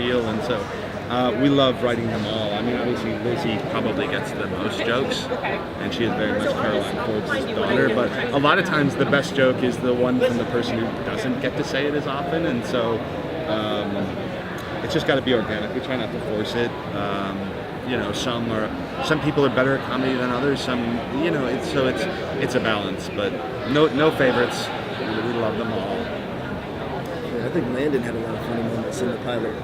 reveal, and so we love writing them all. I mean, obviously Lizzie probably gets the most jokes, and she is very much Caroline Forbes' daughter, but a lot of times the best joke is the one from the person who doesn't get to say it as often, and so it's just got to be organic. We try not to force it. You know, some people are better at comedy than others. Some, you know, it's a balance, but no favorites. We love them all. Yeah, I think Landon had a lot of funny moments in the pilot.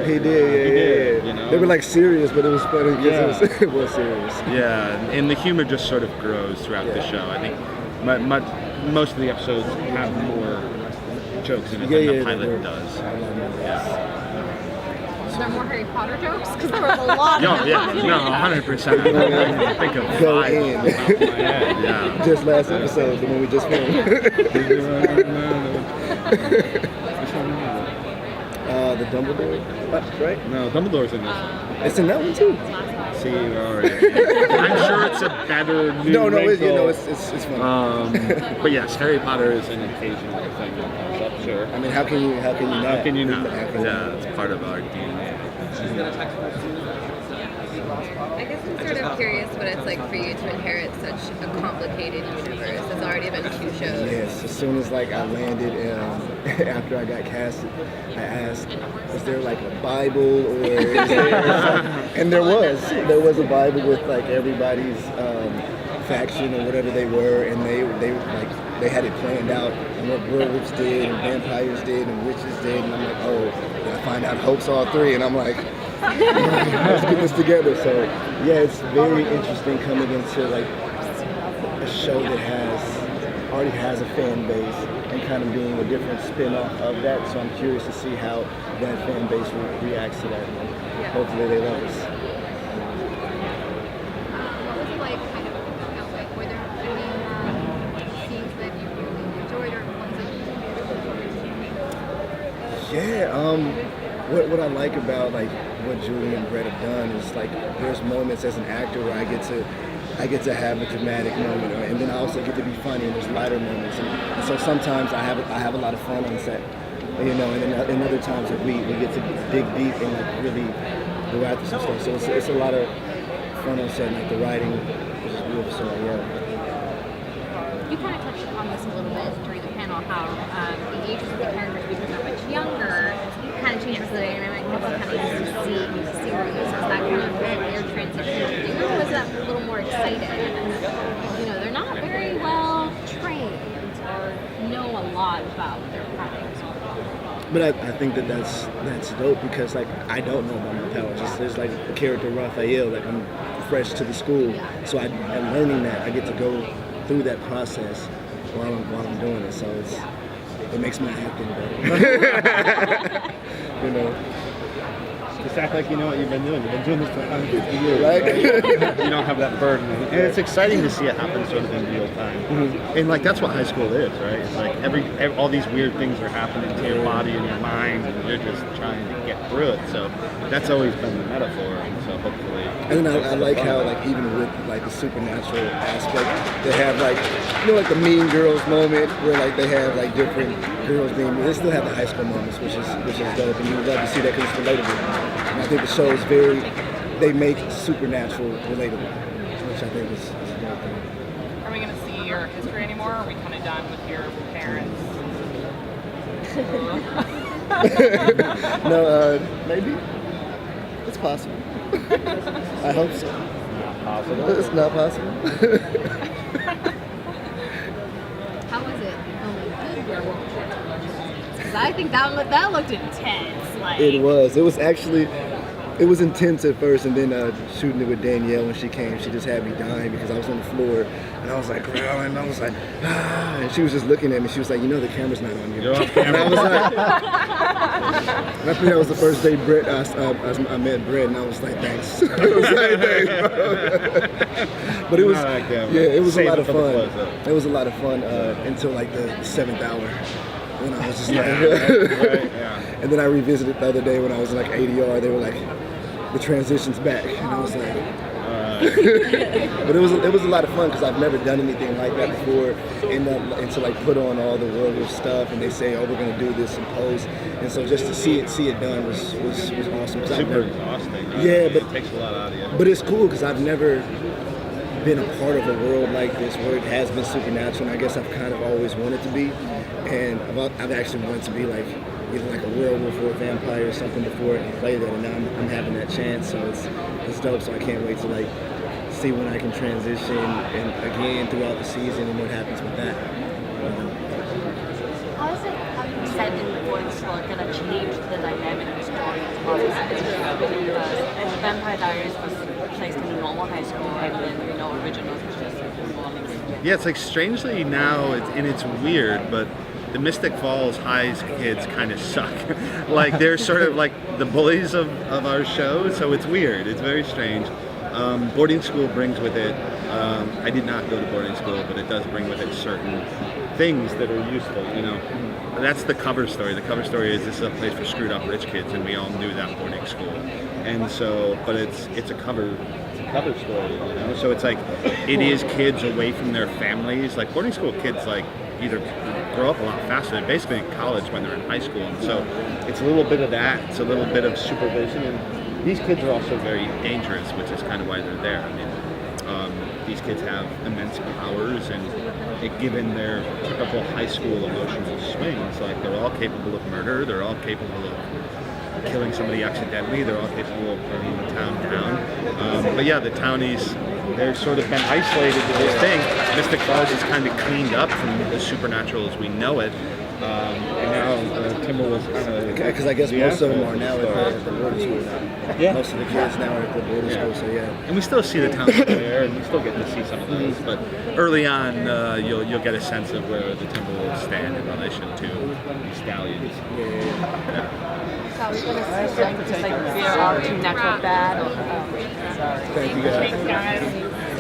He did. Yeah. You know? They were like serious, but it was funny because it was serious. Yeah, and the humor just sort of grows throughout the show. I think most of the episodes have more jokes in it than the pilot does. Is there more Harry Potter jokes? Because there was a lot of them. No, 100%. I think of Go 5 in. off the top of my head. Yeah. Just last episode, the one we just filmed. The Dumbledore, right? No, Dumbledore's in this one. It's in that one too. See, already. I'm sure it's a better new No, wrinkle. it's funny. But yes, Harry Potter is an occasional thing that comes up, sure. I mean, how can you not? How can you not? Yeah, it's part of our DNA. I guess I'm sort of curious what it's like for you to inherit such a complicated universe. It's already been 2 shows. Yes, as soon as like I landed, after I got casted, I asked, is there like a Bible or is there and there was a Bible with like everybody's faction or whatever they were, and they had it planned out and what werewolves did and vampires did and witches did, and I'm like, oh, and I find out Hope's all 3, and I'm like, let's get this together. So yeah, it's very interesting coming into like a show that already has a fan base and kind of being a different spin-off of that. So I'm curious to see how that fan base reacts to that. And hopefully they love us. What was it like kind of out, like, were there any scenes that you really enjoyed or ones that you Yeah, what I like about like what Julie and Brett have done is like there's moments as an actor where I get to have a dramatic moment, and then I also get to be funny, and there's lighter moments, and so sometimes I have a lot of fun on set, you know, and then other times that we get to dig deep and like really go after some stuff. So it's a lot of fun on set, like the writing is just beautiful. So yeah. You kind of touched on this a little bit during the panel, how the ages of the characters become that much younger kind of changes the dynamic of kind of used to see series. Is that kind of their transition? Or was that a little more excited? You know, they're not very well trained or know a lot about their products. But I think that's dope because like I don't know about my powers. There's like the character Raphael, like I'm fresh to the school, so I'm learning that. I get to go through that process while I'm doing it, so it makes my acting better. You know. Just act like you know what you've been doing. You've been doing this for 150 years, right? You don't have that burden, and it's exciting to see it happen sort of in real time. Mm-hmm. And like that's what high school is, right? It's like all these weird things are happening to your body and your mind, and you're just trying to get through it. So that's always been the metaphor, and so hopefully. And then I like how like even with like the supernatural aspect, they have like like the Mean Girls moment where like they have like different girls being. They still have the high school moments, which is dope, and you love to see that because it's relatable. And I think the show is they make supernatural relatable, which I think is a great thing. Are we going to see your history anymore? Or are we kind of done with your parents? No, maybe. It's possible. I hope so. It's not possible. How was it filming Good Werewolf? Because I think that looked intense. Like It was intense at first, and then shooting it with Danielle when she came, she just had me dying because I was on the floor and I was like growling, and I was like, ah, and she was just looking at me. She was like, you know, the camera's not on you. You're off camera. And I was like, and I think that was the first day I met Brett, and I was like, thanks. I was like, thanks, bro. But it was, it was a lot of fun. It was a lot of fun until like the 7th hour. And I was just like, and then I revisited the other day when I was in like ADR. They were like, the transition's back, and I was like, But it was a lot of fun because I've never done anything like that before, and to like put on all the werewolf stuff, and they say, oh, we're gonna do this in post, and so just to see it done was awesome. 'Cause I've Super never- exhausting. Right? Yeah, but it takes a lot out of you. But it's cool because I've never been a part of a world like this where it has been supernatural, and I guess I've kind of always wanted to be, and I've actually wanted to be like either like a werewolf or a vampire or something before and play that, and now I'm having that chance, so it's dope. So I can't wait to like see when I can transition and again throughout the season and what happens with that. How is it having set in the boarding school going to change the dynamic of the story of this show? Because Vampire Diaries was placed in a normal high school, and then Originals was just Yeah, it's like strangely now, it's weird, but the Mystic Falls High's kids kind of suck. Like they're sort of like the bullies of our show, so it's weird. It's very strange. Boarding school brings with it, I did not go to boarding school, but it does bring with it certain things that are useful, you know. That's the cover story. The cover story is this is a place for screwed up rich kids, and we all knew that boarding school. And so, but it's a cover story, you know. So it's like it is kids away from their families. Like boarding school kids, like either grow up a lot faster. They're basically in college when they're in high school, and so it's a little bit of that. It's a little bit of supervision, and these kids are also very dangerous, which is kind of why they're there. I mean, these kids have immense powers, and given their typical high school emotional swings, like they're all capable of murder, they're all capable of killing somebody accidentally, they're all capable of burning the town down. But yeah, the townies, they've sort of been isolated to this thing. Mystic Falls is kind of cleaned up from the supernatural as we know it. And now Timberwolves kind of... Because I guess most of them are now at the boarding school now. Yeah. Most of the kids now are at the boarding school, so yeah. And we still see the town square, and we still get to see some of those. But early on, you'll get a sense of where the Timberwolves stand in relation to the Stallions. So I was going to say, just like veer off to natural bad. Thank you guys. Thanks, guys.